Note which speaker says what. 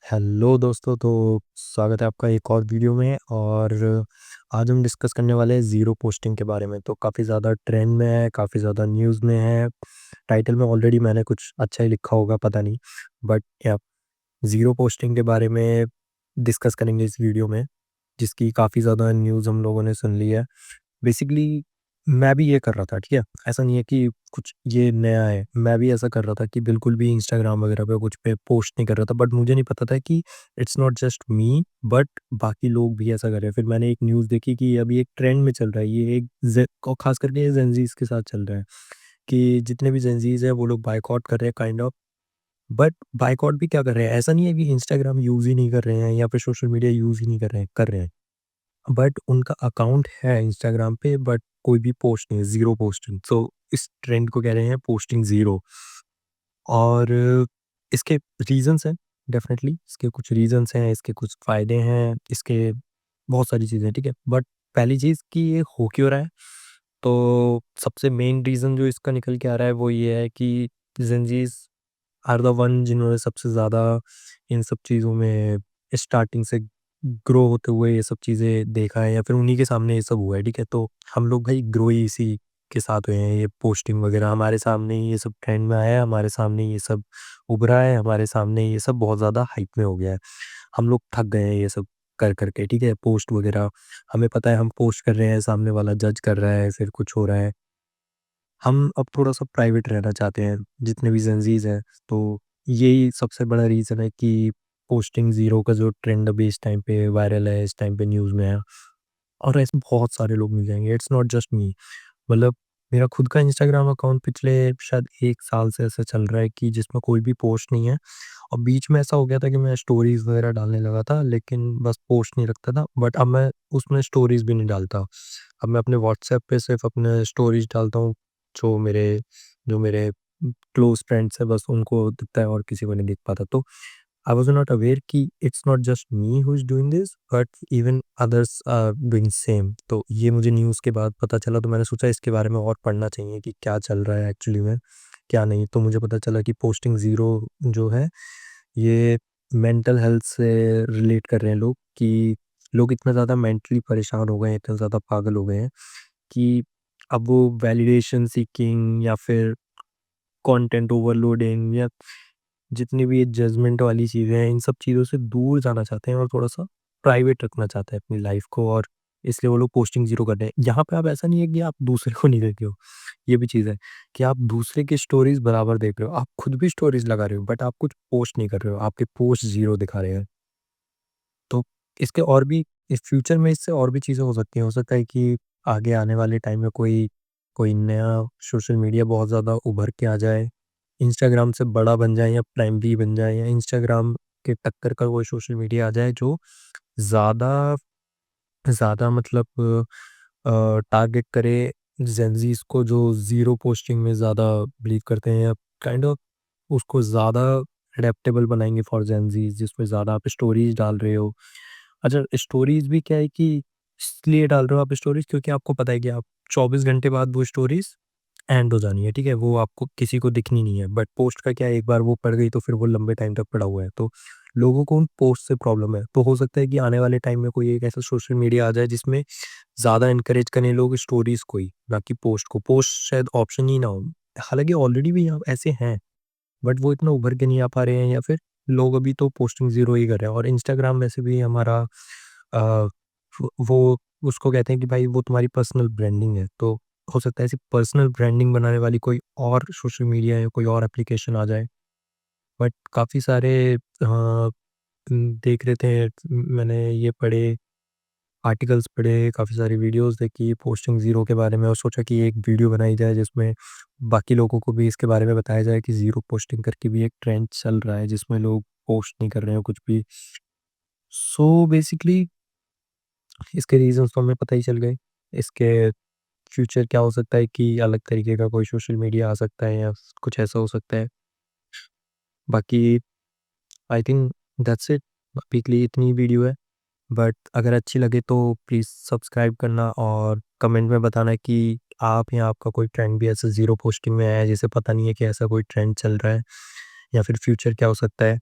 Speaker 1: Hello दोस्तों, तो स्वागत है आपका एक और वीडियो में। और आज हम डिस्कस करने वाले हैं ज़ीरो पोस्टिंग के बारे में। तो काफ़ी ज़्यादा ट्रेंड में है, काफ़ी ज़्यादा न्यूज़ में है। टाइटल में ऑलरेडी मैंने कुछ अच्छा ही लिखा होगा, पता नहीं। बट या ज़ीरो पोस्टिंग के बारे में डिस्कस करेंगे इस वीडियो में, जिसकी काफ़ी ज़्यादा न्यूज़ हम लोगों ने सुन ली है। बेसिकली मैं भी ये कर रहा था, ठीक है? ऐसा नहीं है कि कुछ ये नया है, मैं भी ऐसा कर रहा था कि बिल्कुल भी इंस्टाग्राम वगैरह पे कुछ पे पोस्ट नहीं कर रहा था। बट मुझे नहीं पता था कि it's not just me, but बाकी लोग भी ऐसा कर रहे हैं। फिर मैंने एक न्यूज़ देखी कि अभी एक ट्रेंड में चल रहा है, ये एक ख़ास करके ये जेनज़ीज़ के साथ चल रहा है कि जितने भी जेनज़ीज़ हैं वो लोग बायकॉट कर रहे हैं काइंड ऑफ। बट बायकॉट भी क्या कर रहे हैं? ऐसा नहीं है कि इंस्टाग्राम यूज़ ही नहीं कर रहे हैं या फिर सोशल मीडिया यूज़ ही नहीं कर रहे हैं, कर रहे हैं। बट उनका अकाउंट है इंस्टाग्राम पे, बट कोई भी पोस्ट नहीं है, ज़ीरो पोस्टिंग। सो इस ट्रेंड को कह रहे हैं पोस्टिंग ज़ीरो। और इसके रीज़न्स हैं, डेफ़िनेटली इसके कुछ रीज़न्स हैं, इसके कुछ फ़ायदे हैं, इसके बहुत सारी चीज़ें हैं, ठीक है? बट पहली चीज़ कि ये हो क्यों रहा है? तो सबसे मेन रीज़न जो इसका निकल के आ रहा है वो ये है कि जेनज़ीज़ आर द वन जिन्होंने सबसे ज़्यादा इन सब चीज़ों में स्टार्टिंग से ग्रो होते हुए ये सब चीज़ें देखा है, या फिर उन्हीं के सामने ये सब हुआ है, ठीक है? तो हम लोग भाई ग्रो ही इसी के साथ हुए हैं। ये पोस्टिंग वगैरह हमारे सामने ही ये सब ट्रेंड में आया है, हमारे सामने ही ये सब उभरा है, हमारे सामने ही ये सब बहुत ज़्यादा हाइप में हो गया है। हम लोग थक गए हैं ये सब कर के, ठीक है? पोस्ट वगैरह हमें पता है हम पोस्ट कर रहे हैं, सामने वाला जज कर रहा है, फिर कुछ हो रहा है। हम अब थोड़ा-सा प्राइवेट रहना चाहते हैं, जितने भी जेनज़ीज़ हैं। तो यही सबसे बड़ा रीज़न है कि पोस्टिंग ज़ीरो का जो ट्रेंड अभी इस टाइम पे वायरल है, इस टाइम पे न्यूज़ में है। और ऐसे बहुत सारे लोग मिल जाएँगे, इट्स नॉट जस्ट मी। मतलब मेरा खुद का इंस्टाग्राम अकाउंट पिछले शायद 1 साल से ऐसा चल रहा है कि जिसमें कोई भी पोस्ट नहीं है। और बीच में ऐसा हो गया था कि मैं स्टोरीज़ वगैरह डालने लगा था, लेकिन बस पोस्ट नहीं रखता था। बट अब मैं उसमें स्टोरीज़ भी नहीं डालता। अब मैं अपने व्हाट्सएप पे सिर्फ़ अपने स्टोरीज़ डालता हूँ, जो मेरे क्लोज़ फ्रेंड्स हैं बस उनको दिखता है और किसी को नहीं दिख पाता। तो आई वाज़ नॉट अवेयर कि it's not just me who is doing this, but even others are doing same. तो ये मुझे न्यूज़ के बाद पता चला, तो मैंने सोचा इसके बारे में और पढ़ना चाहिए कि क्या चल रहा है एक्चुअली में, क्या नहीं। तो मुझे पता चला कि पोस्टिंग ज़ीरो जो है, ये मेंटल हेल्थ से रिलेट कर रहे हैं लोग, कि लोग इतना ज़्यादा मेंटली परेशान हो गए हैं, इतने ज़्यादा पागल हो गए हैं कि अब वो वैलिडेशन सीकिंग या फिर कंटेंट ओवरलोडिंग या जितनी भी ये जजमेंट वाली चीज़ें हैं, इन सब चीज़ों से दूर जाना चाहते हैं और थोड़ा-सा प्राइवेट रखना चाहते हैं अपनी लाइफ़ को। और इसलिए वो लोग पोस्टिंग ज़ीरो कर रहे हैं। यहाँ पे आप ऐसा नहीं है कि आप दूसरे को नहीं देख रहे हो, ये भी चीज़ है कि आप दूसरे की स्टोरीज़ बराबर देख रहे हो। आप खुद भी स्टोरीज़ लगा रहे हो, बट आप कुछ पोस्ट नहीं कर रहे हो, आपके पोस्ट ज़ीरो दिखा रहे हैं। तो इसके और भी इस फ्यूचर में इससे और भी चीज़ें हो सकती हैं। हो सकता है कि आगे आने वाले टाइम में कोई कोई नया सोशल मीडिया बहुत ज़्यादा उभर के आ जाए, इंस्टाग्राम से बड़ा बन जाए या प्राइमरी बन जाए, या इंस्टाग्राम के टक्कर का कोई सोशल मीडिया आ जाए जो ज़्यादा ज़्यादा मतलब टारगेट करे जेनज़ीज़ को, जो ज़ीरो पोस्टिंग में ज़्यादा बिलीव करते हैं, या काइंड ऑफ उसको ज़्यादा एडेप्टेबल बनाएँगे फॉर जेनज़ीज़, जिसमें ज़्यादा आप स्टोरीज़ डाल रहे हो। अच्छा, स्टोरीज़ भी क्या है कि इसलिए डाल रहे हो आप स्टोरीज़ क्योंकि आपको पता है कि आप 24 घंटे बाद वो स्टोरीज़ एंड हो जानी है, ठीक है? वो आपको किसी को दिखनी नहीं है। बट पोस्ट का क्या है, एक बार वो पड़ गई तो फिर वो लंबे टाइम तक पड़ा हुआ है। तो लोगों को उन पोस्ट से प्रॉब्लम है। तो हो सकता है कि आने वाले टाइम में कोई एक ऐसा सोशल मीडिया आ जाए जिसमें ज़्यादा एनकरेज करें लोग स्टोरीज़ को ही, ना कि पोस्ट को। पोस्ट शायद ऑप्शन ही ना हो। हालाँकि ऑलरेडी भी यहाँ ऐसे हैं, बट वो इतना उभर के नहीं आ पा रहे हैं, या फिर लोग अभी तो पोस्टिंग ज़ीरो ही कर रहे हैं। और इंस्टाग्राम वैसे भी हमारा अ, वो उसको कहते हैं कि भाई वो तुम्हारी पर्सनल ब्रांडिंग है। तो हो सकता है ऐसी पर्सनल ब्रांडिंग बनाने वाली कोई और सोशल मीडिया या कोई और एप्लीकेशन आ जाए। बट काफ़ी सारे देख रहे थे, मैंने ये पढ़े, आर्टिकल्स पढ़े, काफ़ी सारी वीडियोज़ देखी पोस्टिंग ज़ीरो के बारे में, और सोचा कि एक वीडियो बनाई जाए जिसमें बाकी लोगों को भी इसके बारे में बताया जाए कि ज़ीरो पोस्टिंग करके भी एक ट्रेंड चल रहा है जिसमें लोग पोस्ट नहीं कर रहे हैं कुछ भी। सो बेसिकली इसके रीज़न्स तो हमें पता ही चल गए। इसके फ्यूचर क्या हो सकता है कि अलग तरीके का कोई सोशल मीडिया आ सकता है, या कुछ ऐसा हो सकता है। बाकी आई थिंक दैट्स इट। अभी के लिए इतनी वीडियो है। बट अगर अच्छी लगे तो प्लीज़ सब्सक्राइब करना, और कमेंट में बताना कि आप या आपका कोई ट्रेंड भी ऐसे ज़ीरो पोस्टिंग में आया है जिसे पता नहीं है कि ऐसा कोई ट्रेंड चल रहा है, या फिर फ्यूचर क्या हो सकता है।